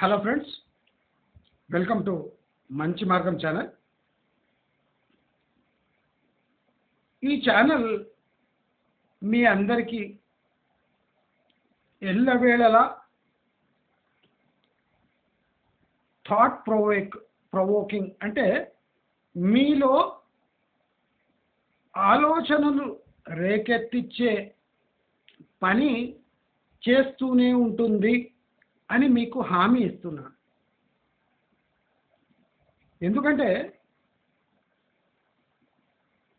Hello friends, welcome to మంచి మార్గం channel. ఈ ఛానల్ మీ అందరికీ ఎల్లవేళలా థాట్ ప్రొవోకింగ్ అంటే మీలో ఆలోచనలు రేకెత్తిచ్చే పని చేస్తూనే ఉంటుంది అని మీకు హామీ ఇస్తున్నాను. ఎందుకంటే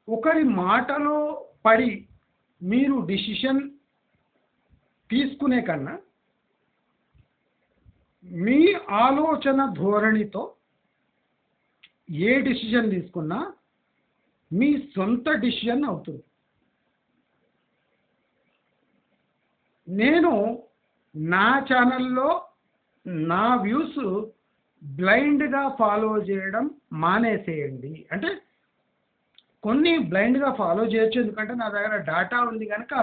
ఒకరి మాటలో పడి మీరు డిసిషన్ తీసుకునే కన్నా మీ ఆలోచన ధోరణితో ఏ డిసిషన్ తీసుకున్నా మీ సొంత డిసిషన్ అవుతుంది. నేను నా ఛానల్లో నా వ్యూస్ బ్లైండ్గా ఫాలో చేయడం మానేసేయండి. అంటే కొన్ని బ్లైండ్గా ఫాలో చేయొచ్చు, ఎందుకంటే నా దగ్గర డేటా ఉంది కనుక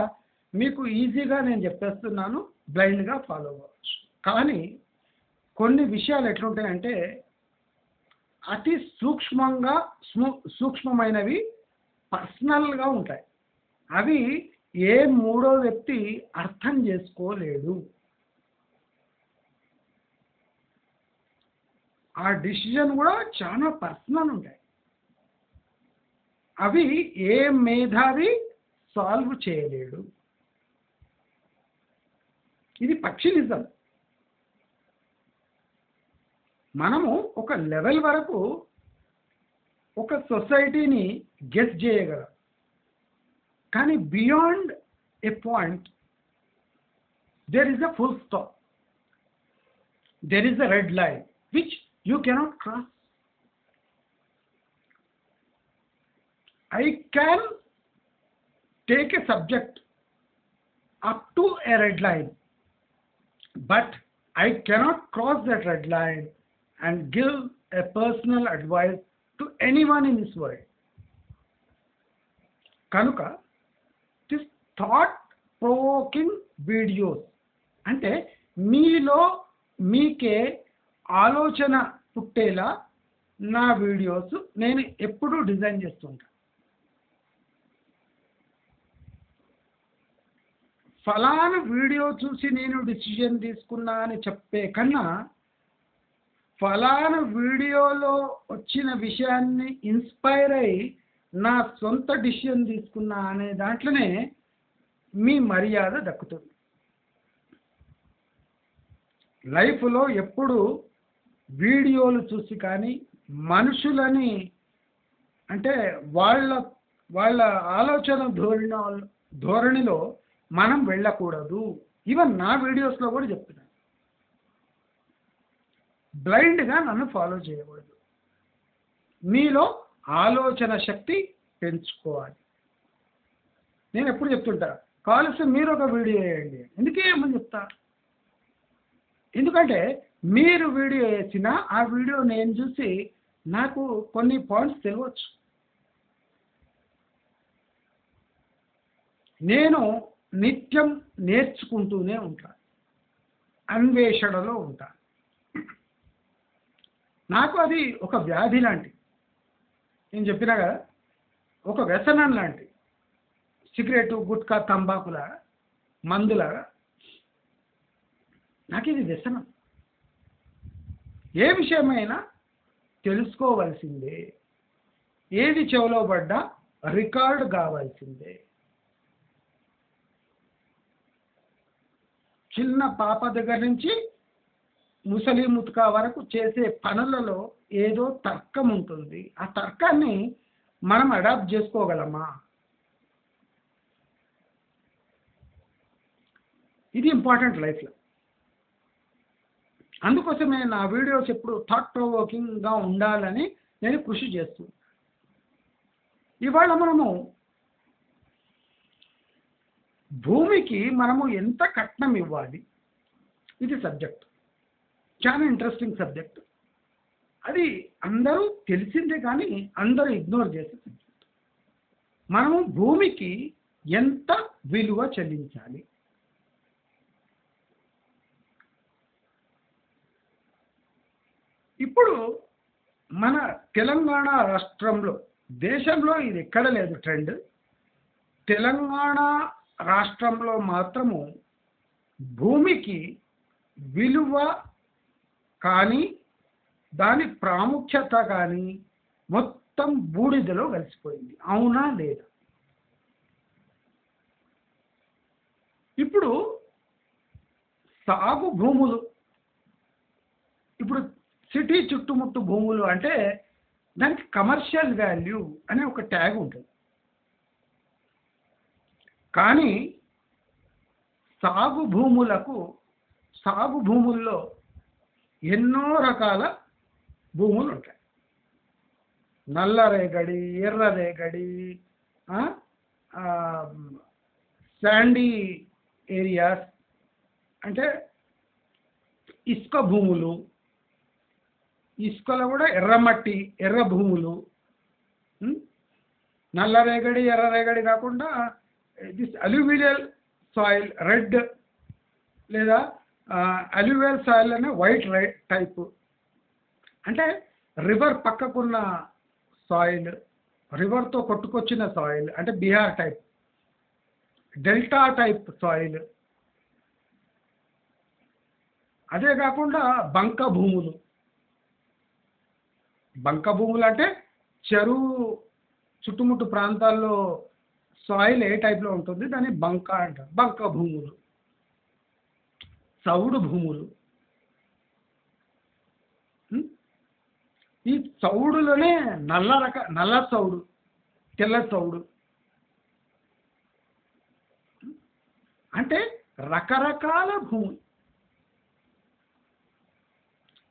మీకు ఈజీగా నేను చెప్పేస్తున్నాను, బ్లైండ్గా ఫాలో అవ్వచ్చు. కానీ కొన్ని విషయాలు ఎట్లుంటాయంటే అతి సూక్ష్మమైనవి పర్సనల్గా ఉంటాయి. అవి ఏ మూడో వ్యక్తి అర్థం చేసుకోలేడు. ఆ డిసిజన్ కూడా చాలా పర్సనల్ ఉంటాయి. అవి ఏ మేధావి సాల్వ్ చేయలేడు. ఇది పక్షినిజం. మనము ఒక లెవెల్ వరకు ఒక సొసైటీని గెస్ చేయగలం, కానీ beyond a point there is a full stop, there is a red line which you cannot cross. I can take a subject up to a red line, but I cannot cross that red line and give a personal advice to anyone in this world. Kanuka, this thought provoking videos అంటే మీలో మీకే ఆలోచన పుట్టేలా నా videos నేను ఎప్పుడూ design చేస్తుంటా. ఫలానా video చూసి నేను డిసిజన్ తీసుకున్నా అని చెప్పే కన్నా ఫలానా వీడియోలో వచ్చిన విషయాన్ని ఇన్స్పైర్ అయ్యి నా సొంత డిసిజన్ తీసుకున్నా అనే దాంట్లోనే మీ మర్యాద దక్కుతుంది. లైఫ్లో ఎప్పుడు వీడియోలు చూసి కానీ మనుషులని అంటే వాళ్ళ ఆలోచన ధోరణిలో మనం వెళ్ళకూడదు. ఈవెన్ నా వీడియోస్లో కూడా చెప్తున్నాను, బ్లైండ్గా నన్ను ఫాలో చేయకూడదు. మీలో ఆలోచన శక్తి పెంచుకోవాలి. నేను ఎప్పుడు చెప్తుంటా, కావాల్సి మీరు ఒక వీడియో వేయండి. ఎందుకేమని చెప్తా? ఎందుకంటే మీరు వీడియో వేసినా ఆ వీడియో నేను చూసి నాకు కొన్ని పాయింట్స్ తెలియవచ్చు. నేను నిత్యం నేర్చుకుంటూనే ఉంటాను, అన్వేషణలో ఉంటాను. నాకు అది ఒక వ్యాధి లాంటి, నేను చెప్పినా కదా, ఒక వ్యసనం లాంటి. సిగరెట్, గుట్కా, తంబాకుల, మందులాగా నాకు ఇది వ్యసనం. ఏ విషయమైనా తెలుసుకోవాల్సిందే, ఏది చెవిలో పడ్డా రికార్డ్ కావాల్సిందే. చిన్న పాప దగ్గర నుంచి ముసలి ముతక వరకు చేసే పనులలో ఏదో తర్కం ఉంటుంది. ఆ తర్కాన్ని మనం అడాప్ట్ చేసుకోగలమా? ఇది ఇంపార్టెంట్ లైఫ్లో. అందుకోసమే నా వీడియోస్ ఎప్పుడు థాట్ ప్రొవోకింగ్గా ఉండాలని నేను కృషి చేస్తున్నాను. ఇవాళ మనము భూమికి ఎంత కట్నం ఇవ్వాలి, ఇది సబ్జెక్ట్. చాలా ఇంట్రెస్టింగ్ సబ్జెక్ట్. అది అందరూ తెలిసిందే కానీ అందరూ ఇగ్నోర్ చేసే సబ్జెక్ట్. మనము భూమికి ఎంత విలువ చెల్లించాలి? ఇప్పుడు మన తెలంగాణ రాష్ట్రంలో, దేశంలో ఇది ఎక్కడ లేదు ట్రెండ్, తెలంగాణ రాష్ట్రంలో మాత్రము భూమికి విలువ కానీ దాని ప్రాముఖ్యత కానీ మొత్తం బూడిదలో కలిసిపోయింది. అవునా లేదా? ఇప్పుడు సాగు భూములు, ఇప్పుడు సిటీ చుట్టుముట్టు భూములు అంటే దానికి కమర్షియల్ వాల్యూ అనే ఒక ట్యాగ్ ఉంటుంది. కానీ సాగు భూముల్లో ఎన్నో రకాల భూములు ఉంటాయి. నల్ల రేగడి, ఎర్ర రేగడి, శాండీ ఏరియాస్ అంటే ఇసుక భూములు, ఇసుకలో కూడా ఎర్రమట్టి, ఎర్ర భూములు, నల్ల రేగడి, ఎర్ర రేగడి కాకుండా దిస్ అల్యూమినియల్ సాయిల్, రెడ్ లేదా అల్యూవియల్ సాయిల్ అనే వైట్ టైపు, అంటే రివర్ పక్కకున్న సాయిల్, రివర్తో కొట్టుకొచ్చిన సాయిల్ అంటే Bihar type, delta type soil. అదే కాకుండా బంక భూములు అంటే చెరువు చుట్టుముట్టు ప్రాంతాల్లో సాయిల్ ఏ టైప్లో ఉంటుంది దాన్ని బంక అంటారు. బంక భూములు, చౌడు భూములు. ఈ చౌడులోనే నల్ల చౌడు, తెల్ల చౌడు, అంటే రకరకాల భూములు.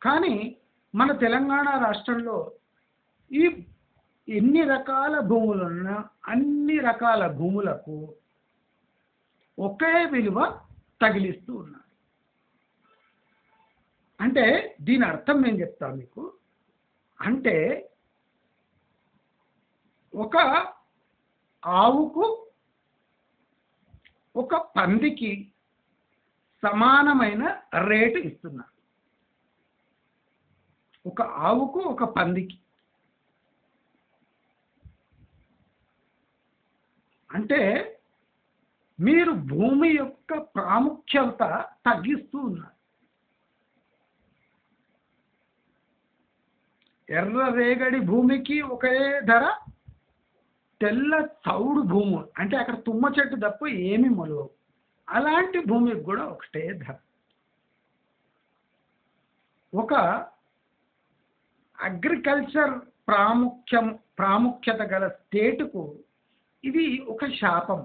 కానీ మన తెలంగాణ రాష్ట్రంలో ఈ ఎన్ని రకాల భూములున్నా అన్ని రకాల భూములకు ఒకే విలువ తగిలిస్తూ ఉన్నారు. అంటే దీని అర్థం నేను చెప్తాను మీకు. అంటే ఒక ఆవుకు ఒక పందికి సమానమైన రేటు ఇస్తున్నారు. ఒక ఆవుకు ఒక పందికి. అంటే మీరు భూమి యొక్క ప్రాముఖ్యత తగ్గిస్తూ ఉన్నారు. ఎర్ర రేగడి భూమికి ఒకే ధర, తెల్ల చౌడు భూమి అంటే అక్కడ తుమ్మ చెట్టు తప్ప ఏమీ మొలవవు, అలాంటి భూమికి కూడా ఒకటే ధర. ఒక అగ్రికల్చర్ ప్రాముఖ్యత గల స్టేటుకు ఇది ఒక శాపం.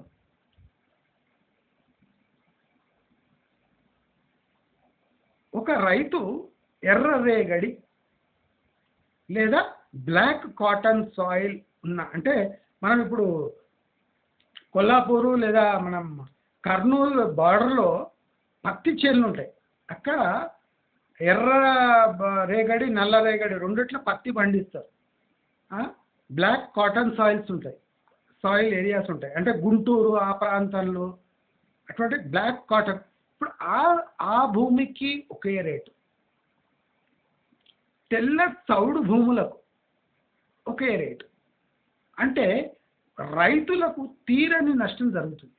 ఒక రైతు ఎర్ర రేగడి లేదా బ్లాక్ కాటన్ సాయిల్ ఉన్న, అంటే మనం ఇప్పుడు కొల్లాపూరు లేదా మనం కర్నూలు బార్డర్లో పత్తి చేనులు ఉంటాయి. అక్కడ ఎర్ర రేగడి, నల్ల రేగడి రెండిట్లో పత్తి పండిస్తారు. బ్లాక్ కాటన్ సాయిల్ ఏరియాస్ ఉంటాయి. అంటే గుంటూరు ఆ ప్రాంతంలో అటువంటి బ్లాక్ కాటన్. ఇప్పుడు ఆ భూమికి ఒకే రేటు, తెల్ల చౌడు భూములకు ఒకే రేటు. అంటే రైతులకు తీరని నష్టం జరుగుతుంది.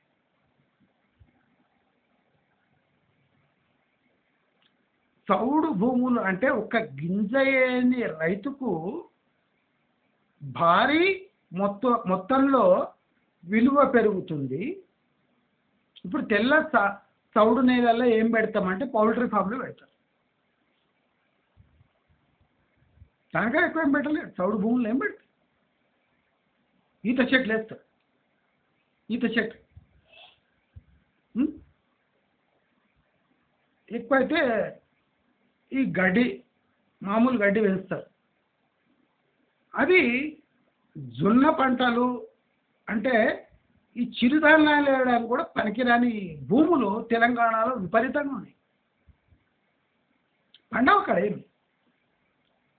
చౌడు భూములు అంటే ఒక గింజ వేయని రైతుకు భారీ మొత్తంలో విలువ పెరుగుతుంది. ఇప్పుడు తెల్ల చౌడు నేలల్లో ఏం పెడతామంటే పౌల్ట్రీ ఫామ్లో పెడతారు. దానికన్నా ఎక్కువ ఏం పెట్టలేదు. చౌడు భూములు ఏం పెడతారు? ఈత చెట్లు వేస్తారు. ఈత చెట్టు ఎక్కువైతే ఈ గడ్డి, మామూలు గడ్డి వేస్తారు. అది జొన్న పంటలు అంటే ఈ చిరుధాన్యాలు వేయడానికి కూడా పనికిరాని భూములు తెలంగాణలో విపరీతంగా ఉన్నాయి. పండవ అక్కడ ఏమి.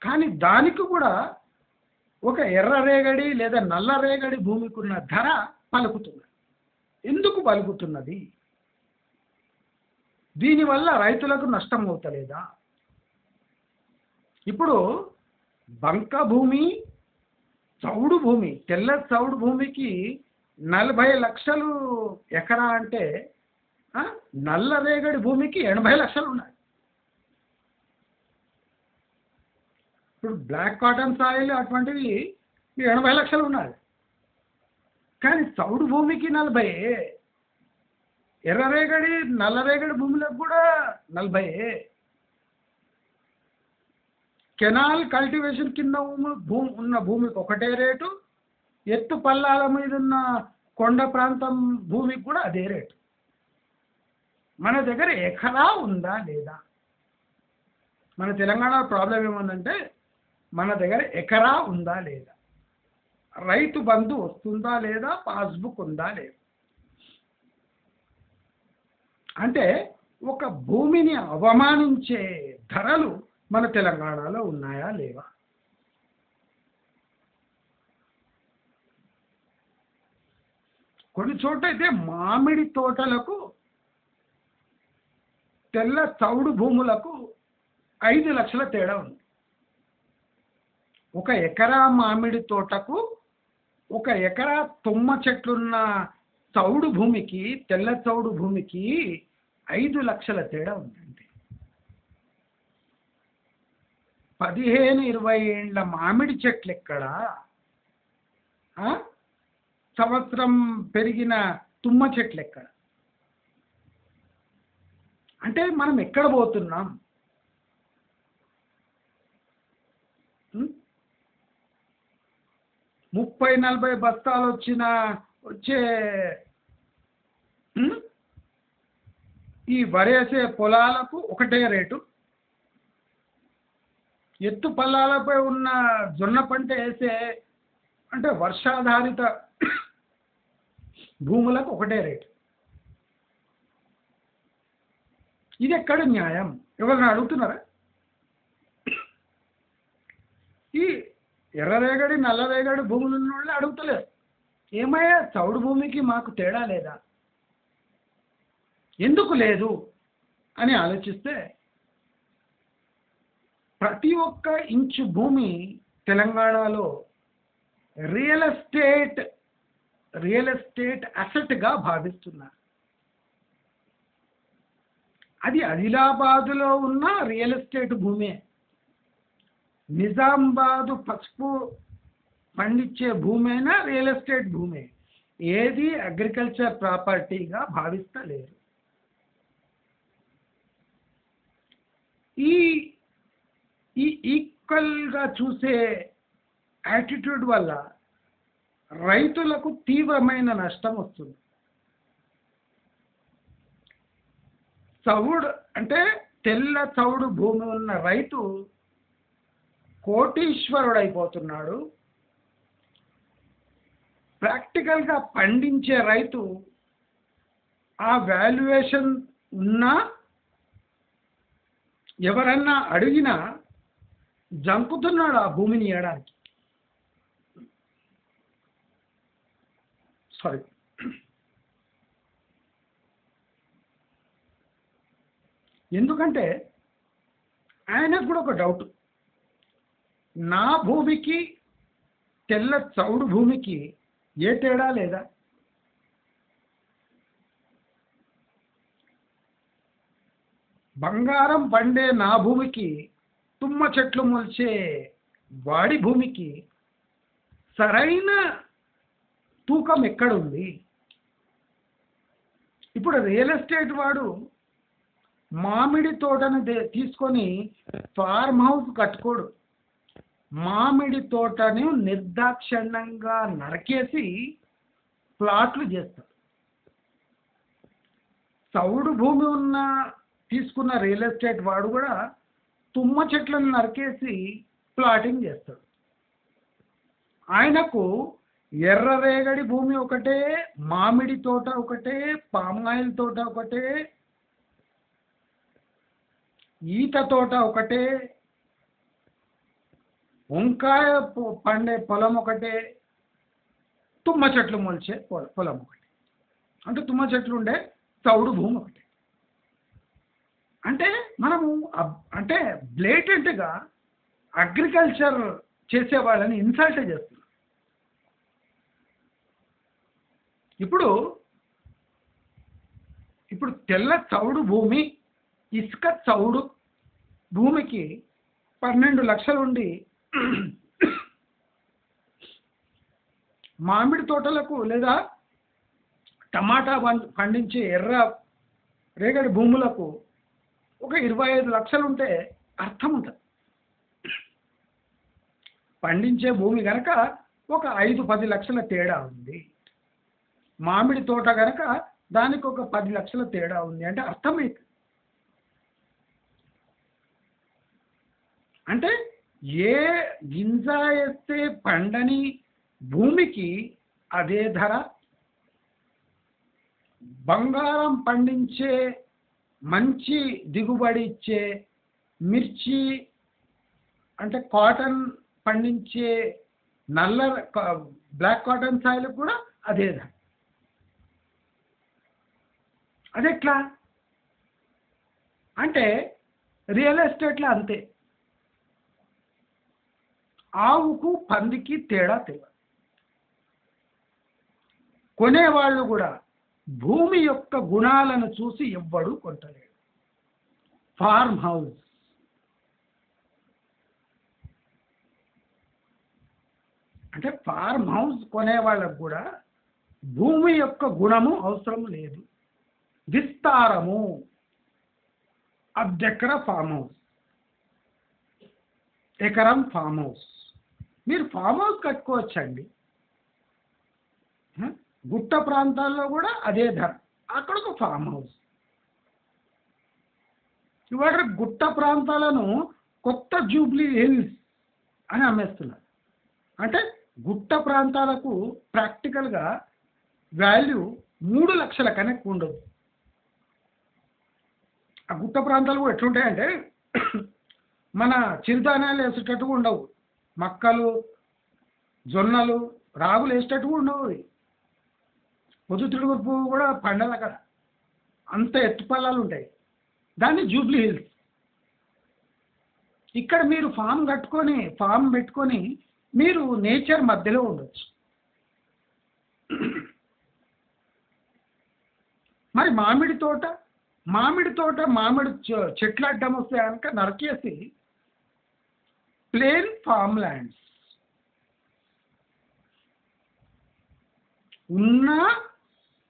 కానీ దానికి కూడా ఒక ఎర్ర రేగడి లేదా నల్ల రేగడి భూమికి ఉన్న ధర పలుకుతున్నది. ఎందుకు పలుకుతున్నది? దీనివల్ల రైతులకు నష్టం అవుతలేదా? ఇప్పుడు బంక భూమి, చౌడు భూమి, తెల్ల చౌడు భూమికి 40 లక్షలు ఎకరా అంటే నల్లరేగడి భూమికి 80 లక్షలు ఉన్నాయి. ఇప్పుడు బ్లాక్ కాటన్ సాయిల్ అటువంటివి 80 లక్షలు ఉన్నాయి. కానీ చౌడు భూమికి 40, ఎర్రరేగడి నల్లరేగడి భూములకు కూడా 40. కెనాల్ కల్టివేషన్ కింద ఉన్న భూమికి ఒకటే రేటు, ఎత్తు పల్లాల మీద ఉన్న కొండ ప్రాంతం భూమికి కూడా అదే రేటు. మన దగ్గర ఎకరా ఉందా లేదా? మన తెలంగాణ ప్రాబ్లం ఏముందంటే మన దగ్గర ఎకరా ఉందా లేదా, రైతు బంధు వస్తుందా లేదా, పాస్బుక్ ఉందా లేదా. అంటే ఒక భూమిని అవమానించే ధరలు మన తెలంగాణలో ఉన్నాయా లేవా? కొన్ని చోట్ల అయితే మామిడి తోటలకు, తెల్ల చౌడు భూములకు 5 లక్షల తేడా ఉంది. ఒక ఎకరా మామిడి తోటకు, ఒక ఎకరా తుమ్మ చెట్లున్న చౌడు భూమికి, తెల్ల చౌడు భూమికి 5 లక్షల తేడా ఉందండి. 15-20 ఏండ్ల మామిడి చెట్లు ఎక్కడ, సంవత్సరం పెరిగిన తుమ్మ చెట్లు ఎక్కడ? అంటే మనం ఎక్కడ పోతున్నాం? 30-40 బస్తాలు వచ్చే ఈ వరేసే పొలాలకు ఒకటే రేటు, ఎత్తు పల్లాలపై ఉన్న జొన్న పంట వేసే అంటే వర్షాధారిత భూములకు ఒకటే రేటు. ఇది ఎక్కడ న్యాయం? ఎవరైనా అడుగుతున్నారా? ఈ ఎర్రరేగడి నల్లరేగడి భూములు ఉన్న వాళ్ళు అడుగుతలేరు, ఏమయ్యా చౌడు భూమికి మాకు తేడా లేదా, ఎందుకు లేదు అని ఆలోచిస్తే ప్రతి ఒక్క ఇంచు భూమి తెలంగాణలో రియల్ ఎస్టేట్ అసెట్గా భావిస్తున్నారు. అది ఆదిలాబాదులో ఉన్న రియల్ ఎస్టేట్ భూమే, నిజామాబాదు పసుపు పండించే భూమైనా రియల్ ఎస్టేట్ భూమే, ఏది అగ్రికల్చర్ ప్రాపర్టీగా భావిస్తలేరు. ఈ ఈక్వల్గా చూసే యాటిట్యూడ్ వల్ల రైతులకు తీవ్రమైన నష్టం వస్తుంది. చౌడు అంటే తెల్ల చౌడు భూమి ఉన్న రైతు కోటీశ్వరుడైపోతున్నాడు. ప్రాక్టికల్గా పండించే రైతు ఆ వాల్యుయేషన్ ఉన్నా ఎవరన్నా అడిగినా జంకుతున్నాడు ఆ భూమిని ఇవ్వడానికి. సారీ, ఎందుకంటే ఆయనకు కూడా ఒక డౌట్, నా భూమికి తెల్ల చౌడు భూమికి ఏ తేడా లేదా? బంగారం పండే నా భూమికి, తుమ్మ చెట్లు మొలిచే వాడి భూమికి సరైన తూకం ఎక్కడుంది? ఇప్పుడు రియల్ ఎస్టేట్ వాడు మామిడి తోటను తీసుకొని ఫార్మ్ హౌస్ కట్టుకోడు, మామిడి తోటను నిర్దాక్షిణ్యంగా నరకేసి ప్లాట్లు చేస్తాడు. చౌడు భూమి తీసుకున్న రియల్ ఎస్టేట్ వాడు కూడా తుమ్మ చెట్లను నరికేసి ప్లాటింగ్ చేస్తాడు. ఆయనకు ఎర్రరేగడి భూమి ఒకటే, మామిడి తోట ఒకటే, పామాయిల్ తోట ఒకటే, ఈత తోట ఒకటే, వంకాయ పండే పొలం ఒకటే, తుమ్మ చెట్లు మొలిచే పొలం ఒకటి, అంటే తుమ్మ చెట్లు ఉండే చౌడు భూమి ఒకటి. అంటే మనము అంటే బ్లేటెంట్గా అగ్రికల్చర్ చేసే వాళ్ళని ఇన్సల్ట్ చేస్తున్నారు. ఇప్పుడు ఇప్పుడు తెల్ల చౌడు భూమి, ఇసుక చౌడు భూమికి 12 లక్షలు ఉండి మామిడి తోటలకు లేదా టమాటా పండించే ఎర్ర రేగడి భూములకు ఒక 25 లక్షలు ఉంటే అర్థం ఉంటుంది. పండించే భూమి కనుక ఒక 5-10 లక్షల తేడా ఉంది, మామిడి తోట కనుక దానికి ఒక 10 లక్షల తేడా ఉంది అంటే అర్థమైంది. అంటే ఏ గింజ వేస్తే పండని భూమికి అదే ధర, బంగారం పండించే మంచి దిగుబడి ఇచ్చే మిర్చి అంటే కాటన్ పండించే నల్ల బ్లాక్ కాటన్ సాయిల్ కూడా అదే ధర. అదెట్లా అంటే రియల్ ఎస్టేట్లో అంతే, ఆవుకు పందికి తేడా తెలియదు. కొనేవాళ్ళు కూడా భూమి యొక్క గుణాలను చూసి ఎవ్వడు కొంటలేడు. ఫార్మ్ హౌస్ అంటే ఫార్మ్ హౌస్ కొనే వాళ్ళకు కూడా భూమి యొక్క గుణము అవసరం లేదు. విస్తారము, అర్ధెకర ఫామ్ హౌస్, ఎకరం ఫామ్ హౌస్, మీరు ఫామ్ హౌస్ కట్టుకోవచ్చండి. గుట్ట ప్రాంతాల్లో కూడా అదే ధర, అక్కడ ఒక ఫామ్ హౌస్. ఇవాళ గుట్ట ప్రాంతాలను కొత్త జూబ్లీ హిల్స్ అని అమ్మేస్తున్నారు. అంటే గుట్ట ప్రాంతాలకు ప్రాక్టికల్గా వాల్యూ 3 లక్షల కన్నా ఎక్కువ ఉండదు. ఆ గుట్ట ప్రాంతాలు కూడా ఎట్లుంటాయంటే మన చిరుధాన్యాలు వేసేటట్టుగా ఉండవు, మక్కలు జొన్నలు రాగులు వేసేటట్టుగా ఉండవు. పొద్దుతిరుగుడు పువ్వు కూడా పండదు అక్కడ, అంత ఎత్తుపల్లాలు ఉంటాయి. దాన్ని జూబ్లీ హిల్స్. ఇక్కడ మీరు ఫామ్ కట్టుకొని ఫామ్ పెట్టుకొని మీరు నేచర్ మధ్యలో ఉండొచ్చు. మరి మామిడి తోట మామిడి చెట్లు అడ్డం వస్తే కనుక నరికేసి ప్లేన్ ఫామ్ ల్యాండ్స్ ఉన్న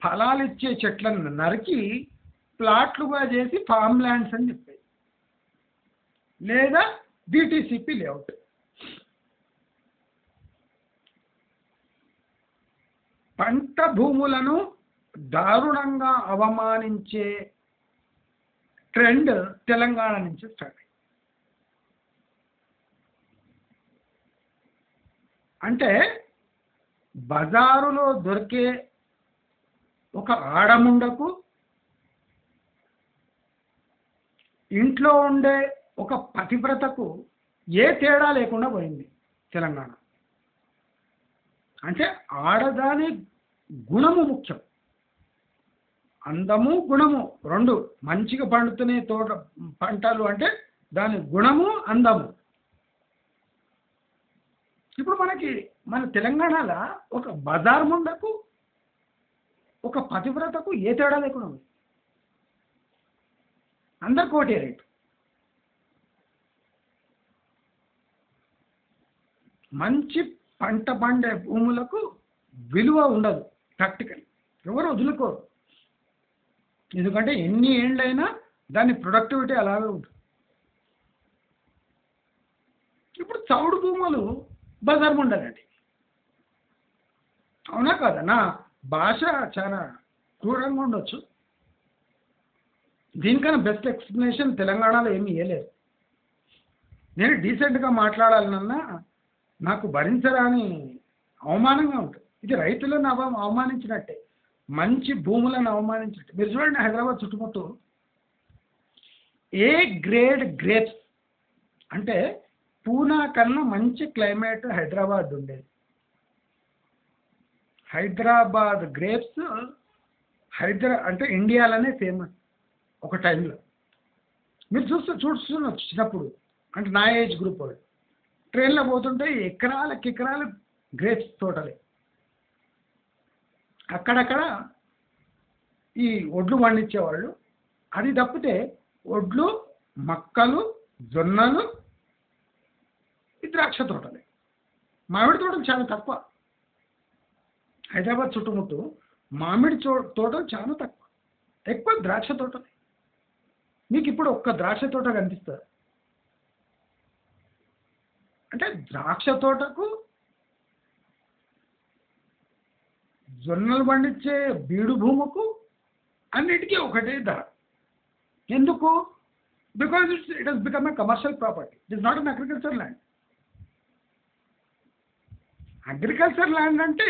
ఫలాలు ఇచ్చే చెట్లను నరికి ప్లాట్లుగా చేసి ఫామ్ ల్యాండ్స్ అని చెప్పాయి, లేదా డిటిసిపి లేఅవుట్. పంట భూములను దారుణంగా అవమానించే ట్రెండ్ తెలంగాణ నుంచి స్టార్ట్ అయింది. అంటే బజారులో దొరికే ఒక ఆడముండకు ఇంట్లో ఉండే ఒక పతివ్రతకు ఏ తేడా లేకుండా పోయింది తెలంగాణ. అంటే ఆడదాని గుణము ముఖ్యం, అందము గుణము రెండు మంచిగా పండుతున్నాయి తోట పంటలు అంటే దాని గుణము అందము. ఇప్పుడు మన తెలంగాణలో ఒక బజార్ ముండకు ఒక పతివ్రతకు ఏ తేడా లేకుండా ఉంది, అందరికి ఒకటే రేటు. మంచి పంట పండే భూములకు విలువ ఉండదు, ప్రాక్టికల్ ఎవరు వదులుకోరు. ఎందుకంటే ఎన్ని ఏళ్ళైనా దాని ప్రొడక్టివిటీ అలాగే ఉంటుంది. ఇప్పుడు చౌడు భూములు బజార్ ఉండదండి, అవునా కదా? నా భాష చాలా క్రూరంగా ఉండొచ్చు, దీనికన్నా బెస్ట్ ఎక్స్ప్లెనేషన్ తెలంగాణలో ఏమీ ఇవ్వలేదు. నేను డీసెంట్గా మాట్లాడాలన్నా నాకు భరించరాని అవమానంగా ఉంటుంది. ఇది రైతులను అవమానించినట్టే, మంచి భూములను అవమానించినట్టే. మీరు చూడండి, హైదరాబాద్ చుట్టుముట్టు ఏ గ్రేడ్ గ్రేప్స్ అంటే పూనా కన్నా మంచి క్లైమేట్ హైదరాబాద్ ఉండేది. హైదరాబాద్ గ్రేప్స్ అంటే ఇండియాలోనే ఫేమస్ ఒక టైంలో. మీరు చూస్తున్నారు చిన్నప్పుడు, అంటే నా ఏజ్ గ్రూప్ వాళ్ళు ట్రైన్లో పోతుంటే ఎకరాలకి ఎకరాలు గ్రేప్స్ తోటలే. అక్కడక్కడ ఈ ఒడ్లు పండించేవాళ్ళు. అది తప్పితే ఒడ్లు, మక్కలు, జొన్నలు, ఈ ద్రాక్ష తోటలే. మామిడి తోటలు చాలా తక్కువ. హైదరాబాద్ చుట్టుముట్టు మామిడి తోటలు చాలా తక్కువ. ఎక్కువ ద్రాక్ష తోటలే. మీకు ఇప్పుడు ఒక్క ద్రాక్ష తోట కనిపిస్తుంది అంటే ద్రాక్ష తోటకు జొన్నలు పండించే బీడు భూముకు అన్నిటికీ ఒకటే ధర. ఎందుకు? Because it has become a commercial property. It is not an agriculture land. Agriculture land అంటే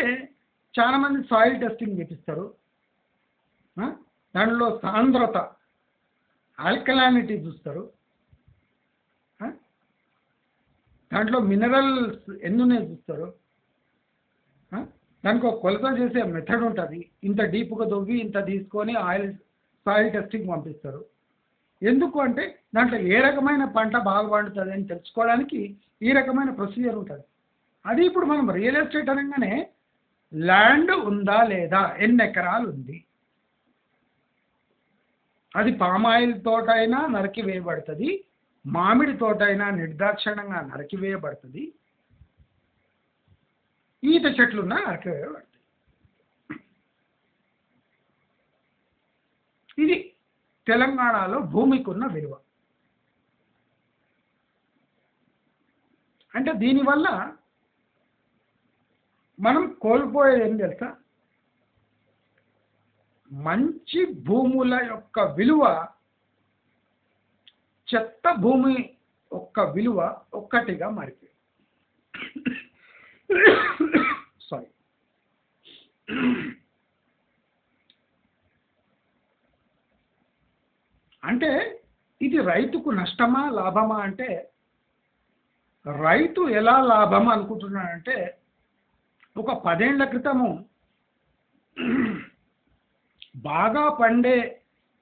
చాలామంది సాయిల్ టెస్టింగ్ చేపిస్తారు. దానిలో సాంద్రత, ఆల్కలానిటీ చూస్తారు. దాంట్లో మినరల్స్ ఎన్నునే చూస్తారు. దానికి ఒక కొలత చేసే మెథడ్ ఉంటుంది. ఇంత డీప్గా దొవ్వి ఇంత తీసుకొని సాయిల్ టెస్టింగ్ పంపిస్తారు. ఎందుకు అంటే దాంట్లో ఏ రకమైన పంట బాగా పండుతుంది అని తెలుసుకోవడానికి ఈ రకమైన ప్రొసీజర్ ఉంటుంది. అది ఇప్పుడు మనం రియల్ ఎస్టేట్ అనగానే ల్యాండ్ ఉందా లేదా, ఎన్ని ఎకరాలు ఉంది, అది పామాయిల్ తోట అయినా నరికి వేయబడుతుంది, మామిడి తోట అయినా నిర్దాక్షిణంగా నరికి వేయబడుతుంది, ఈత చెట్లున్నా నరికి వేయబడుతుంది. ఇది తెలంగాణలో భూమికి ఉన్న విలువ. అంటే దీనివల్ల మనం కోల్పోయేది ఏం తెలుసా? మంచి భూముల యొక్క విలువ చెత్త భూమి యొక్క విలువ ఒక్కటిగా మారిపోయింది. సారీ. అంటే ఇది రైతుకు నష్టమా లాభమా అంటే, రైతు ఎలా లాభం అనుకుంటున్నాడంటే, ఒక 10 ఏళ్ల క్రితము బాగా పండే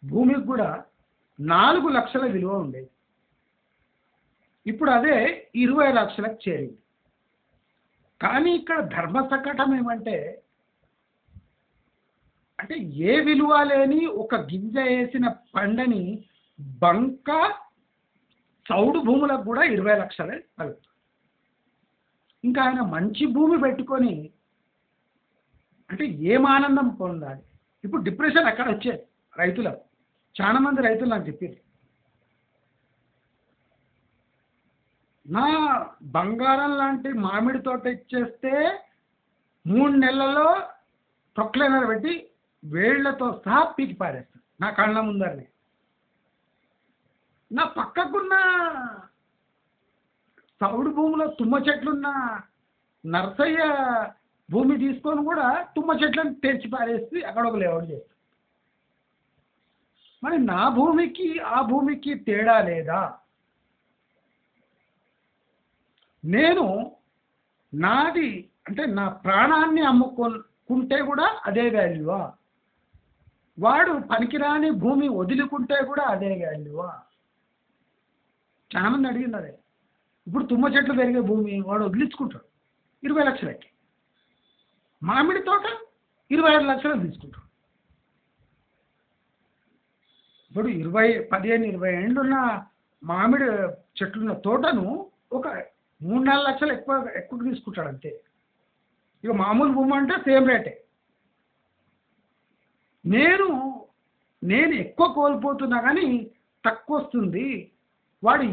భూమికి కూడా 4 లక్షల విలువ ఉండేది. ఇప్పుడు అదే 20 లక్షలకు చేరింది. కానీ ఇక్కడ ధర్మ సంకటం ఏమంటే, అంటే ఏ విలువ లేని ఒక గింజ వేసిన పండని బంక చౌడు భూములకు కూడా 20 లక్షలే కలుగుతుంది. ఇంకా ఆయన మంచి భూమి పెట్టుకొని అంటే ఏం ఆనందం పొందాలి? ఇప్పుడు డిప్రెషన్ ఎక్కడ వచ్చేది రైతులకు? చాలా మంది రైతులు నాకు చెప్పారు, నా బంగారం లాంటి మామిడి తోట ఇచ్చేస్తే 3 నెలల్లో ప్రొక్లైనర్ పెట్టి వేళ్లతో సహా పీకి పారేస్తాను నా కళ్ళ ముందరనే. నా పక్కకున్న చౌడు భూమిలో తుమ్మ చెట్లున్న నర్సయ్య భూమి తీసుకొని కూడా తుమ్మ చెట్లను తెచ్చి పారేసి అక్కడ ఒక లేఅవుట్ చేస్తాను. మరి నా భూమికి ఆ భూమికి తేడా లేదా? నేను నాది అంటే నా ప్రాణాన్ని అమ్ముకుంటే కూడా అదే వాల్యూవా? వాడు పనికిరాని భూమి వదులుకుంటే కూడా అదే వాల్యూవా? చాలామంది అడిగింది అదే. ఇప్పుడు తుమ్మ చెట్లు పెరిగే భూమి వాడు వదిలించుకుంటాడు 20 లక్షలకి, మామిడి తోట 25 లక్షలు తీసుకుంటాడు. ఇప్పుడు 15-20 ఏళ్ళున్న మామిడి చెట్లున్న తోటను ఒక 3-4 లక్షలు ఎక్కువ తీసుకుంటాడు అంతే. ఇక మామూలు భూమి అంటే సేమ్ రేటే. నేను ఎక్కువ కోల్పోతున్నా కానీ తక్కువ వస్తుంది. వాడు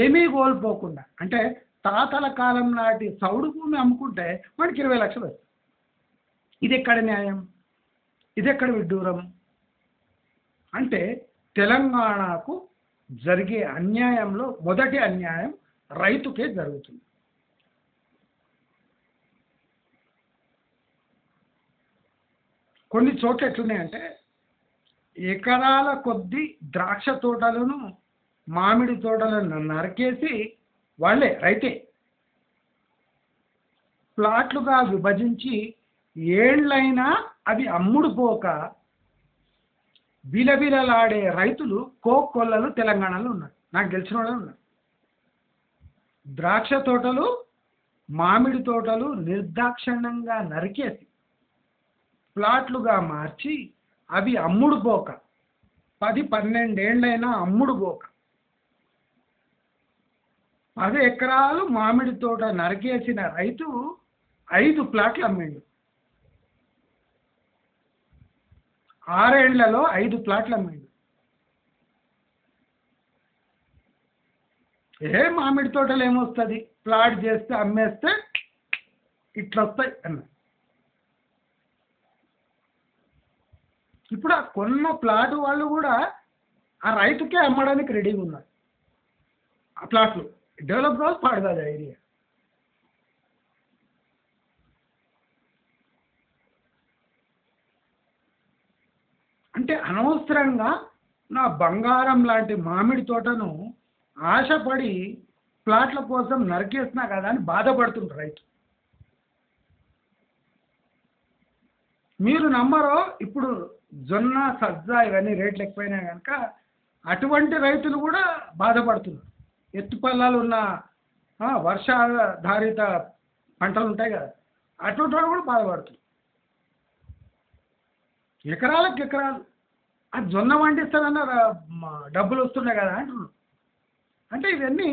ఏమీ కోల్పోకుండా అంటే తాతల కాలం నాటి చౌడు భూమి అమ్ముకుంటే వాడికి 20 లక్షలు వస్తుంది. ఇది ఎక్కడ న్యాయం? ఇది ఎక్కడ విడ్డూరం? అంటే తెలంగాణకు జరిగే అన్యాయంలో మొదటి అన్యాయం రైతుకే జరుగుతుంది. కొన్ని చోట్ల ఎట్లున్నాయంటే ఎకరాల కొద్దీ ద్రాక్ష తోటలను మామిడి తోటలను నరికేసి వాళ్ళే రైతే ప్లాట్లుగా విభజించి ఏళ్ళైనా అవి అమ్ముడు పోక బిలబిలలాడే రైతులు కోకొల్లలు తెలంగాణలో ఉన్నారు. నాకు తెలిసిన వాళ్ళు ఉన్నారు. ద్రాక్ష తోటలు, మామిడి తోటలు నిర్దాక్షిణ్యంగా నరికేసి ప్లాట్లుగా మార్చి అవి అమ్ముడు పోక 10-12 ఏళ్ళైనా అమ్ముడు పోక 10 ఎకరాలు మామిడి తోట నరికేసిన రైతు 5 ప్లాట్లు అమ్మిండు. 6 ఏళ్లలో 5 ప్లాట్లు అమ్మిండు. మామిడి తోటలు ఏమొస్తుంది, ప్లాట్ చేస్తే అమ్మేస్తే ఇట్లా వస్తాయి అన్న. ఇప్పుడు ఆ కొన్న ప్లాట్ వాళ్ళు కూడా ఆ రైతుకే అమ్మడానికి రెడీగా ఉన్నారు. ఆ ప్లాట్లు డెవలప్ కాదు, పాడు కాదు ఏరియా. అంటే అనవసరంగా నా బంగారం లాంటి మామిడి తోటను ఆశపడి ప్లాట్ల కోసం నరికేసినా కదా అని బాధపడుతుంటారు రైతు. మీరు నమ్మరో, ఇప్పుడు జొన్న, సజ్జ ఇవన్నీ రేట్లు ఎక్కువైనా కనుక అటువంటి రైతులు కూడా బాధపడుతున్నారు. ఎత్తుపల్లాలు ఉన్న వర్షాధారిత పంటలు ఉంటాయి కదా, అటువంటి వాళ్ళు కూడా బాధపడుతున్నారు. ఎకరాలకు ఎకరాలు ఆ జొన్న పండిస్తానన్న డబ్బులు వస్తున్నాయి కదా అంటున్నారు. అంటే ఇవన్నీ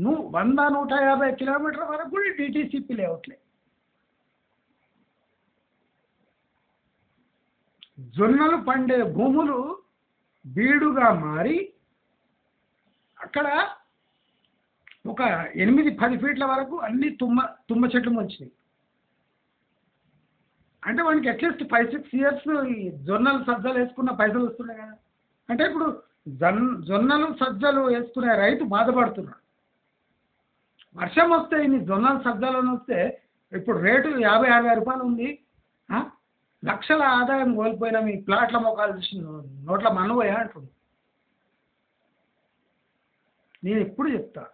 100-150 కిలోమీటర్ల వరకు కూడా డిటీసీపీ లేవట్లే. జొన్నలు పండే భూములు బీడుగా మారి అక్కడ ఒక 8-10 ఫీట్ల వరకు అన్ని తుమ్మ చెట్లు మొలిచినాయి. అంటే వానికి అట్లీస్ట్ 5-6 ఇయర్స్ ఈ జొన్నలు సజ్జలు వేసుకున్న పైసలు వస్తున్నాయి కదా. అంటే ఇప్పుడు జొన్నలు సజ్జలు వేసుకునే రైతు బాధపడుతున్నాడు. వర్షం వస్తే ఇన్ని జొన్నలు సజ్జలను వస్తే ఇప్పుడు రేటు 50-60 రూపాయలు ఉంది. లక్షల ఆదాయం కోల్పోయినా మీ ప్లాట్ల మొక్కలు చూసి నోట్ల మనవయా అంటుంది. నేను ఎప్పుడు చెప్తా,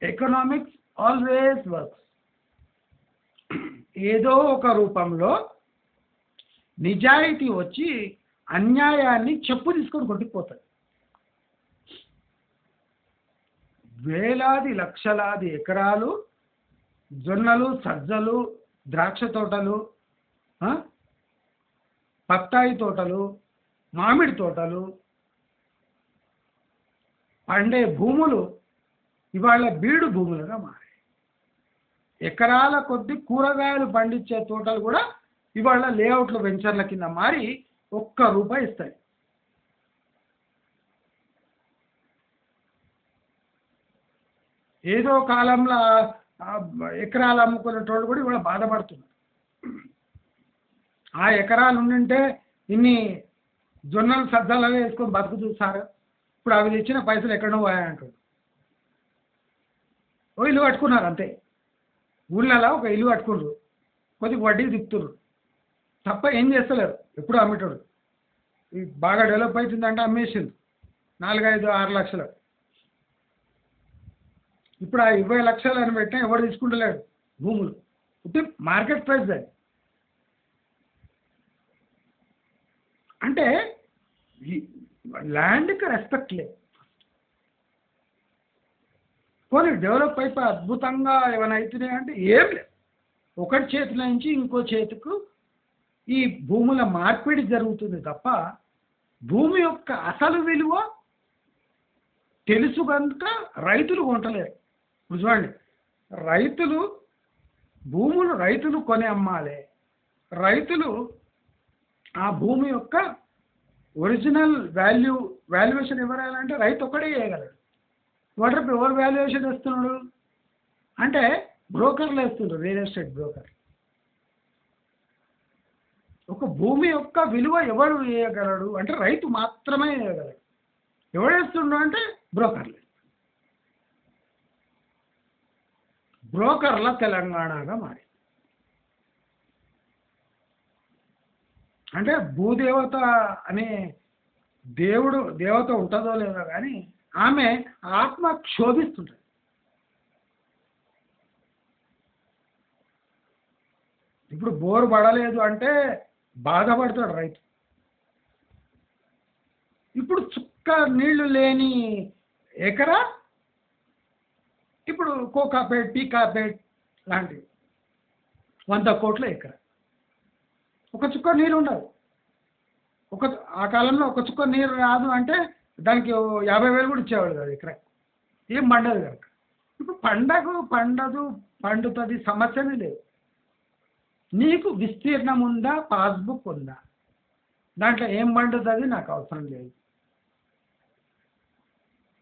ఎకనామిక్స్ ఆల్వేస్ వర్క్స్. ఏదో ఒక రూపంలో నిజాయితీ వచ్చి అన్యాయాన్ని చెప్పు తీసుకొని కొట్టుకుపోతాయి. వేలాది లక్షలాది ఎకరాలు జొన్నలు, సజ్జలు, ద్రాక్ష తోటలు, బత్తాయి తోటలు, మామిడి తోటలు పండే భూములు ఇవాళ బీడు భూములుగా మారాయి. ఎకరాల కొద్ది కూరగాయలు పండించే తోటలు కూడా ఇవాళ లేఅవుట్లు వెంచర్ల కింద మారి ₹1 ఇస్తాయి. ఏదో కాలంలో ఎకరాలు అమ్ముకునేటోళ్ళు కూడా ఇవాళ బాధపడుతున్నారు. ఆ ఎకరాలు ఉండింటే ఇన్ని జొన్నలు సజ్జలు వేసుకొని బతుకు చూస్తారు. ఇప్పుడు అవి తెచ్చిన పైసలు ఎక్కడో పోయాయంటాడు. ఓ ఇల్లు కట్టుకున్నారు అంతే. ఊళ్ళలో ఒక ఇల్లు కట్టుకుంటారు, కొద్దిగా వడ్డీకి తిప్పుతున్నారు తప్ప ఏం చేస్తలేరు. ఎప్పుడు అమ్మేటోడు బాగా డెవలప్ అవుతుందంటే అమ్మేసింది 4-5-6 లక్షలు. ఇప్పుడు ఆ 20 లక్షలు అని పెట్టినా ఎవరు తీసుకుంటలేడు భూములు. అంటే మార్కెట్ ప్రైస్ అది. అంటే ల్యాండ్కి రెస్పెక్ట్ లేదు. పోనీ డెవలప్ అయిపోయి అద్భుతంగా ఏమైనా అవుతున్నాయి అంటే ఏం లేదు. ఒకటి చేతిలో నుంచి ఇంకో చేతికు ఈ భూముల మార్పిడి జరుగుతుంది తప్ప భూమి యొక్క అసలు విలువ తెలుసు కనుక రైతులు కొంటలేరు. చూడండి, భూములు రైతులు కొని అమ్మాలి. రైతులు ఆ భూమి యొక్క ఒరిజినల్ వాల్యుయేషన్ ఎవరాలంటే రైతు ఒక్కడే చేయగలడు. ఎవరు వాల్యుయేషన్ వేస్తున్నాడు అంటే బ్రోకర్లు వేస్తున్నారు, రియల్ ఎస్టేట్ బ్రోకర్. ఒక భూమి యొక్క విలువ ఎవరు వేయగలడు అంటే రైతు మాత్రమే వేయగలడు. ఎవరు వేస్తున్నాడు అంటే బ్రోకర్లు. బ్రోకర్ల తెలంగాణగా మారి అంటే భూదేవత అనే దేవత ఉంటుందో లేదో కానీ ఆమె ఆత్మ క్షోభిస్తుంటుంది. ఇప్పుడు బోరు పడలేదు అంటే బాధపడతాడు రైతు. ఇప్పుడు చుక్క నీళ్లు లేని ఎకరా ఇప్పుడు కోకాపేట్ పీకాపేట్ లాంటివి 100 కోట్ల ఎకరా. ఒక చుక్క నీరు ఉండదు. ఒక ఆ కాలంలో ఒక చుక్క నీరు రాదు అంటే దానికి 50,000 కూడా ఇచ్చేవాడు కాదు ఎకరా. ఏం పండదు కనుక. ఇప్పుడు పండదు పండుతుంది సమస్యనే లేదు. నీకు విస్తీర్ణం ఉందా, పాస్బుక్ ఉందా, దాంట్లో ఏం పండుతుంది నాకు అవసరం లేదు.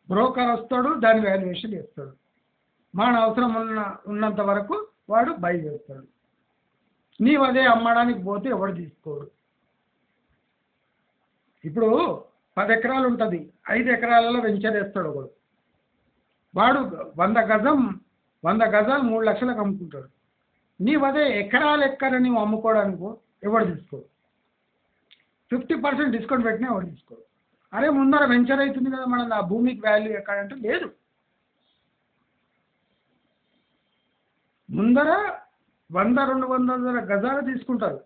బ్రోకర్ వస్తాడు, దాని వాల్యుయేషన్ చేస్తాడు. మన అవసరం ఉన్నంత వరకు వాడు బై చేస్తాడు. నీవు అదే అమ్మడానికి పోతే ఎవడు తీసుకోడు. ఇప్పుడు 10 ఎకరాలు ఉంటుంది, 5 ఎకరాలలో వెంచర్ వేస్తాడు ఒకడు. వాడు 100 గజాలు 3 లక్షలకు అమ్ముకుంటాడు. నీవు అదే ఎకరాలు నీవు అమ్ముకోవడానికి ఎవడు తీసుకోడు. 50% డిస్కౌంట్ పెట్టినా ఎవడు తీసుకోడు. అరే ముందర వెంచర్ అవుతుంది కదా, మన ఆ భూమికి వాల్యూ ఎక్కడంటే లేదు. ముందర 100-200 గజాలు తీసుకుంటారు,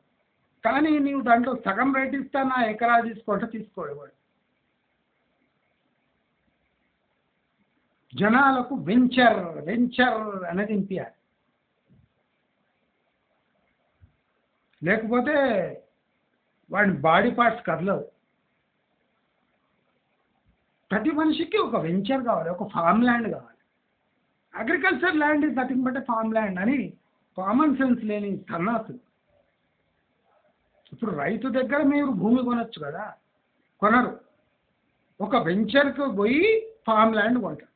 కానీ నీవు దాంట్లో సగం రేట్ ఇస్తా నా ఎకరా తీసుకుంటే తీసుకోవాడు. జనాలకు వెంచర్ అనేది ఇంపియాలి. లేకపోతే వాడి బాడీ పార్ట్స్ కదలవు. ప్రతి మనిషికి ఒక వెంచర్ కావాలి, ఒక ఫామ్ ల్యాండ్ కావాలి. Agriculture land is nothing but farm land అని కామన్ సెన్స్ లేని సన్నాసులు. ఇప్పుడు రైతు దగ్గర మీరు భూమి కొనొచ్చు కదా, కొనరు. ఒక వెంచర్కి పోయి ఫామ్ ల్యాండ్ కొంటారు.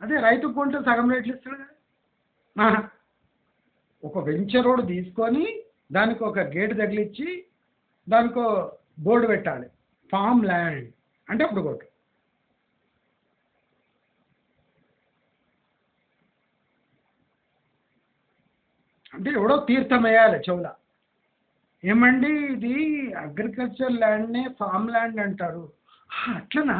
అదే రైతు కొంటే సగం రేట్లు ఇస్తాడు కదా. ఒక వెంచర్ రోడ్ తీసుకొని దానికి ఒక గేట్ తగిలిచ్చి దానికి బోర్డు పెట్టాలి, ఫామ్ ల్యాండ్ అంటే అప్పుడు కొట్టు. అంటే ఎవడో తీర్థం వేయాలి చెవుల. ఏమండి ఇది అగ్రికల్చర్ ల్యాండ్నే ఫామ్ ల్యాండ్ అంటారు. అట్లనా?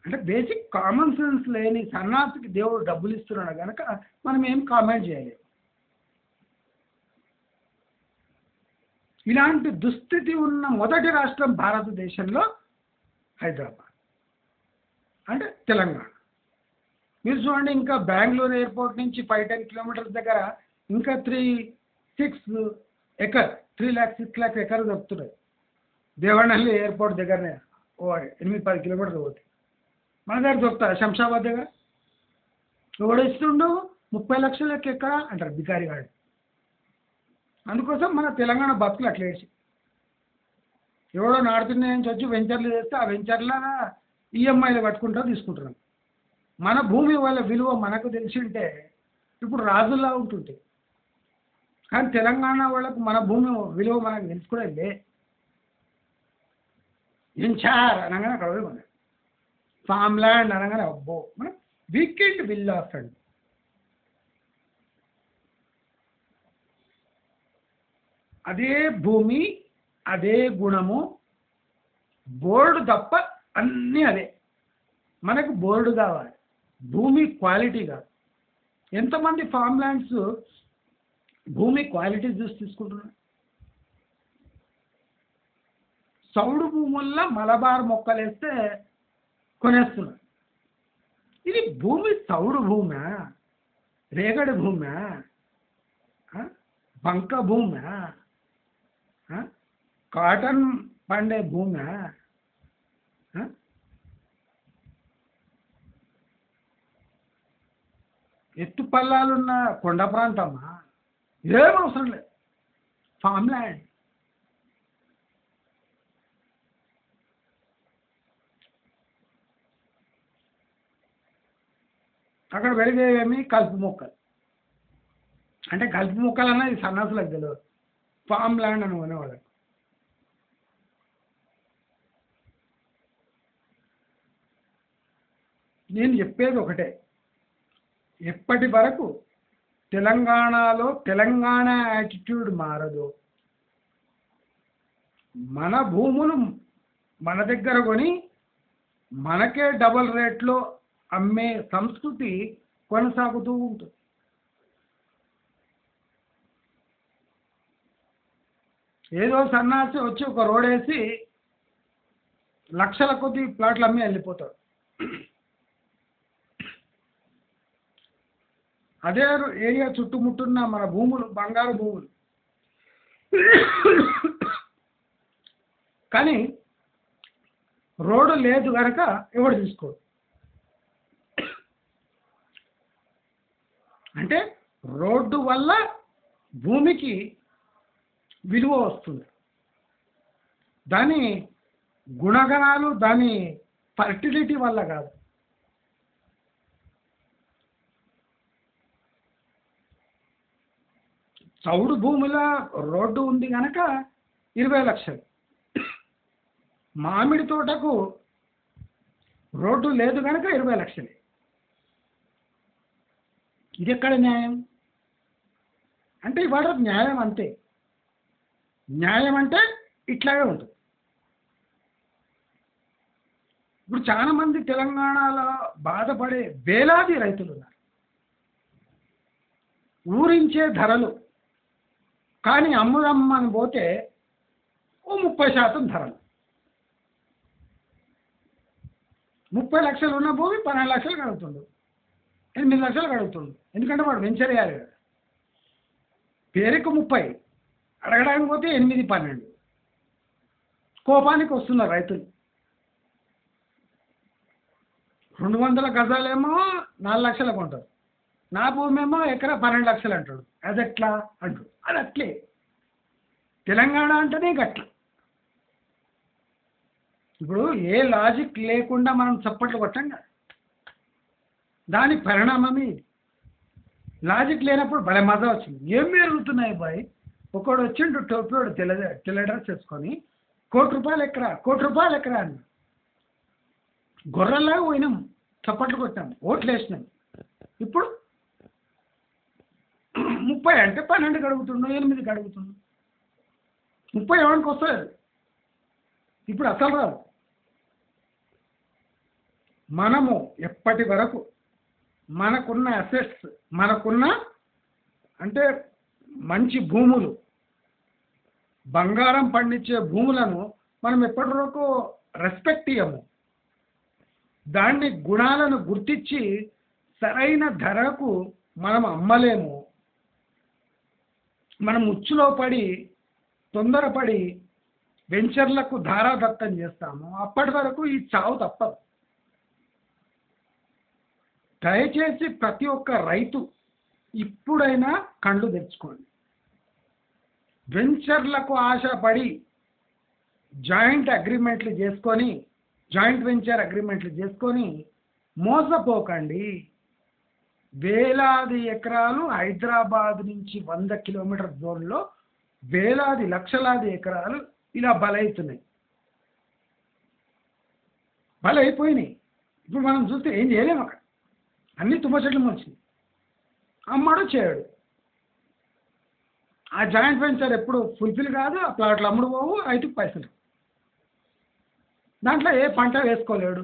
అంటే బేసిక్ కామన్ సెన్స్ లేని సన్నాసికి దేవుడు డబ్బులు ఇస్తున్నాడు కనుక మనం ఏం కామెంట్ చేయలేము. ఇలాంటి దుస్థితి ఉన్న మొదటి రాష్ట్రం భారతదేశంలో హైదరాబాద్ అంటే తెలంగాణ. మీరు చూడండి, ఇంకా బెంగళూరు ఎయిర్పోర్ట్ నుంచి 5-10 కిలోమీటర్స్ దగ్గర ఇంకా 3-6 ఎకర్ 3 lakhs ఎకర్ దొరుకుతున్నాయి. దేవనహల్లి ఎయిర్పోర్ట్ దగ్గరనే 8-10 కిలోమీటర్లు పోతే మన దగ్గర దొరుకుతాయి. శంషాబాద్ దగ్గర ఎవడు ఇస్తుండు 30 లక్షలకి ఎక్కడ అంటారు బికారి గాడు. అందుకోసం మన తెలంగాణ బతుకులు అట్లా వేసి ఎవడో నార్త్ ఇండియా నుంచి వచ్చి వెంచర్లు చేస్తే ఆ వెంచర్ల ఈఎంఐలు కట్టుకుంటూ తీసుకుంటున్నాం. మన భూమి వాళ్ళ విలువ మనకు తెలిసి ఉంటే ఇప్పుడు రాజుల్లా ఉంటుంది. కానీ తెలంగాణ వాళ్ళకు మన భూమి విలువ మనకు తెలుసుకోలే. వెంచర్ అనగానే అక్కడ పోయి మన ఫామ్ ల్యాండ్ అనగానే అబ్బో మన వీకెండ్ విల్లాస్ అండి. అదే భూమి, అదే గుణము, బోర్డు తప్ప అన్నీ అదే. మనకు బోర్డు కావాలి, భూమి క్వాలిటీ కాదు. ఎంతమంది ఫామ్ ల్యాండ్స్ భూమి క్వాలిటీ చూసి తీసుకుంటున్నారు. సౌడు భూముల్లో మలబార్ మొక్కలు వేస్తే కొనేస్తున్నారు. ఇది భూమి సౌడు భూమా, రేగడి భూమా, బంక భూమా, కాటన్ పండే భూమా, ఎత్తు పల్లాలున్న కొండ ప్రాంతమా? ఏం అవసరం లేదు, ఫామ్ ల్యాండ్. అక్కడ పెరిగేవేమి కలుపు మొక్కలు. అంటే కలుపు మొక్కలు అన్నది సన్నాసులకు తెలియదు, ఫామ్ ల్యాండ్ అని కొనేవాళ్ళకి. నేను చెప్పేది ఒకటే, ఎప్పటి వరకు తెలంగాణలో తెలంగాణ యాటిట్యూడ్ మారదు, మన భూములు మన దగ్గర కొని మనకే డబల్ రేట్లో అమ్మే సంస్కృతి కొనసాగుతూ ఉంటుంది. ఏదో సన్నాసి వచ్చి ఒక రోడ్ వేసి లక్షల కొద్ది ప్లాట్లు అమ్మి వెళ్ళిపోతాడు. అదే ఏరియా చుట్టుముట్టున్న మన భూములు బంగారు భూములు. కానీ రోడ్డు లేదు కనుక ఎవడు తీసుకోడు. అంటే రోడ్డు వల్ల భూమికి విలువ వస్తుంది. దాని గుణగణాలు దాని ఫర్టిలిటీ వల్ల కాదు. చౌడు భూమిలో రోడ్డు ఉంది కనుక 20 లక్షలు. మామిడి తోటకు రోడ్డు లేదు కనుక 20 లక్షలే. ఇది ఎక్కడ న్యాయం? అంటే ఇవాళ న్యాయం అంతే. న్యాయం అంటే ఇట్లాగే ఉంటుంది. ఇప్పుడు చాలా మంది తెలంగాణలో బాధపడే వేలాది రైతులు ఉన్నారు. ఊరించే ధరలు, కానీ అమ్ముదమ్మని పోతే ఓ 30% ధరలు. 30 లక్షలు ఉన్న భూమి 12 లక్షలు కడుగుతుండు, 8 లక్షలు కడుగుతుండు. ఎందుకంటే వాడు వెంచర్ వేయాలి కదా. పేరుకు 30, అడగడానికి పోతే 8, 12. కోపానికి వస్తున్నారు రైతులు. 200 గజాలేమో 4 లక్షలు కొంటారు, నా భూమి ఏమో ఎకరా 12 లక్షలు అంటాడు. అది ఎట్లా అంటాడు. అది అట్లే. తెలంగాణ అంటేనే గట్ల. ఇప్పుడు ఏ లాజిక్ లేకుండా మనం చప్పట్లు కొట్టాం కదా, దాని పరిణామమే ఇది. లాజిక్ లేనప్పుడు భలే మజా వచ్చింది. ఏం పెరుగుతున్నాయి బాయ్, ఒకడు వచ్చిండు టోపీడు తెల్ల డ్రెస్ వేసుకొని ₹1 ఎకరా, ₹1 ఎకరా అని గొర్రెల్లాగా పోయినాం, చప్పట్లు కొట్టాం, ఓట్లు వేసినాం. ఇప్పుడు 30 అంటే 12 అడుగుతుండు, 8 అడుగుతుండు. 30 ఎవరికి వస్తుంది? ఇప్పుడు అసలు రాదు. మనము ఎప్పటి వరకు మనకున్న అసెట్స్, మనకున్న అంటే మంచి భూములు, బంగారం పండించే భూములను మనం ఎప్పటి వరకు రెస్పెక్ట్ ఇయ్యము, దాన్ని గుణాలను గుర్తించి సరైన ధరకు మనం అమ్మలేము, మనం ఉచ్చులో పడి తొందరపడి వెంచర్లకు ధారాదత్తం చేస్తాము, అప్పటి వరకు ఈ చావు తప్పదు. దయచేసి ప్రతి ఒక్క రైతు ఇప్పుడైనా కళ్ళు తెచ్చుకోండి. వెంచర్లకు ఆశపడి జాయింట్ వెంచర్ అగ్రిమెంట్లు చేసుకొని మోసపోకండి. వేలాది ఎకరాలు హైదరాబాద్ నుంచి 100 కిలోమీటర్ జోన్లో వేలాది లక్షలాది ఎకరాలు ఇలా బలైపోయినాయి. ఇప్పుడు మనం చూస్తే ఏం చేయలేము. అక్కడ అన్ని తుమ్మ చెట్లు వచ్చినాయి. అమ్మడు చేయడు. ఆ జాయింట్ వెంచర్ ఎప్పుడు ఫుల్ఫిల్ కాదు. ఆ ప్లాట్లు అమ్ముడు పోవు, రైతుకు పైసలు. దాంట్లో ఏ పంట వేసుకోలేడు.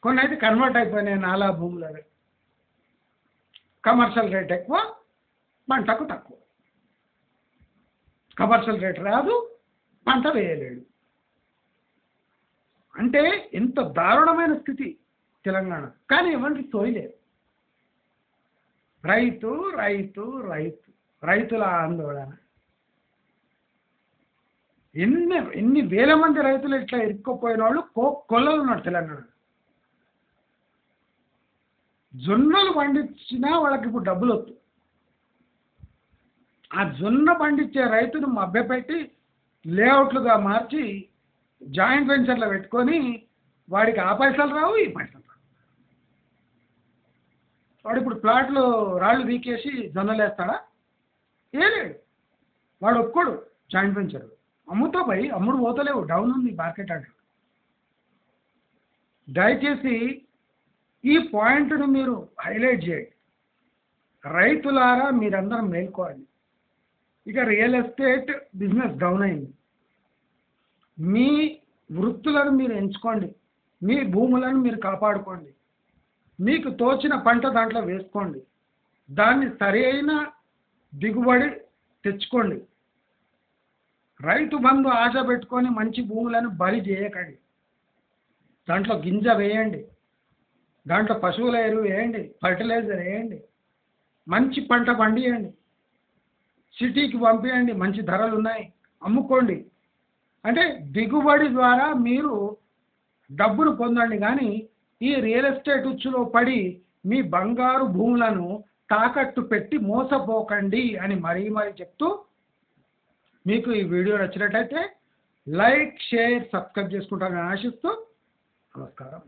కొన్ని అయితే కన్వర్ట్ అయిపోయినాయి నాలా భూములు. కమర్షియల్ రేట్ ఎక్కువ, పంటకు తక్కువ. కమర్షియల్ రేట్ రాదు, పంట వేయలేడు. అంటే ఎంత దారుణమైన స్థితి తెలంగాణ. కానీ ఎవరికి సోయలేదు. రైతు రైతు రైతు రైతుల ఆందోళన. ఎన్ని వేల మంది రైతులు ఇట్లా ఇరుక్కుపోయిన వాళ్ళు కొల్లలు ఉన్నారు తెలంగాణ. జొన్నలు పండించినా వాళ్ళకి ఇప్పుడు డబ్బులు వద్దు. ఆ జొన్న పండించే రైతును మభ్యపెట్టి లేఅవుట్లుగా మార్చి జాయింట్ వెంచర్లో పెట్టుకొని వాడికి ఆ పైసలు రావు, ఈ పైసలు రావు. వాడు ఇప్పుడు ప్లాట్లు రాళ్ళు వీకేసి జొన్నలు వేస్తాడా? ఏలేడు. వాడు ఒక్కడు జాయింట్ వెంచర్ అమ్ముతో పోయి అమ్ముడు పోతలేవు, డౌన్ ఉంది మార్కెట్ అంటాడు. దయచేసి ఈ పాయింట్ను మీరు హైలైట్ చేయండి. రైతులారా మీరందరం మేల్కోవాలి. ఇక రియల్ ఎస్టేట్ బిజినెస్ డౌన్ అయింది. మీ వృత్తులను మీరు ఎంచుకోండి, మీ భూములను మీరు కాపాడుకోండి, మీకు తోచిన పంట దాంట్లో వేసుకోండి, దాన్ని సరి అయిన దిగుబడి తెచ్చుకోండి. రైతు బంధు ఆశ పెట్టుకొని మంచి భూములను బలి చేయకండి. దాంట్లో గింజ వేయండి. దాంట్లో పశువుల ఎరువు వేయండి, ఫర్టిలైజర్ వేయండి, మంచి పంట పండియండి, సిటీకి పంపించండి, మంచి ధరలు ఉన్నాయి, అమ్ముకోండి. అంటే దిగుబడి ద్వారా మీరు డబ్బును పొందండి. కానీ ఈ రియల్ ఎస్టేట్ ఉచ్చులో పడి మీ బంగారు భూములను తాకట్టు పెట్టి మోసపోకండి అని మరీ చెప్తూ, మీకు ఈ వీడియో నచ్చినట్టయితే లైక్, షేర్, సబ్స్క్రైబ్ చేసుకుంటారని ఆశిస్తూ నమస్కారం.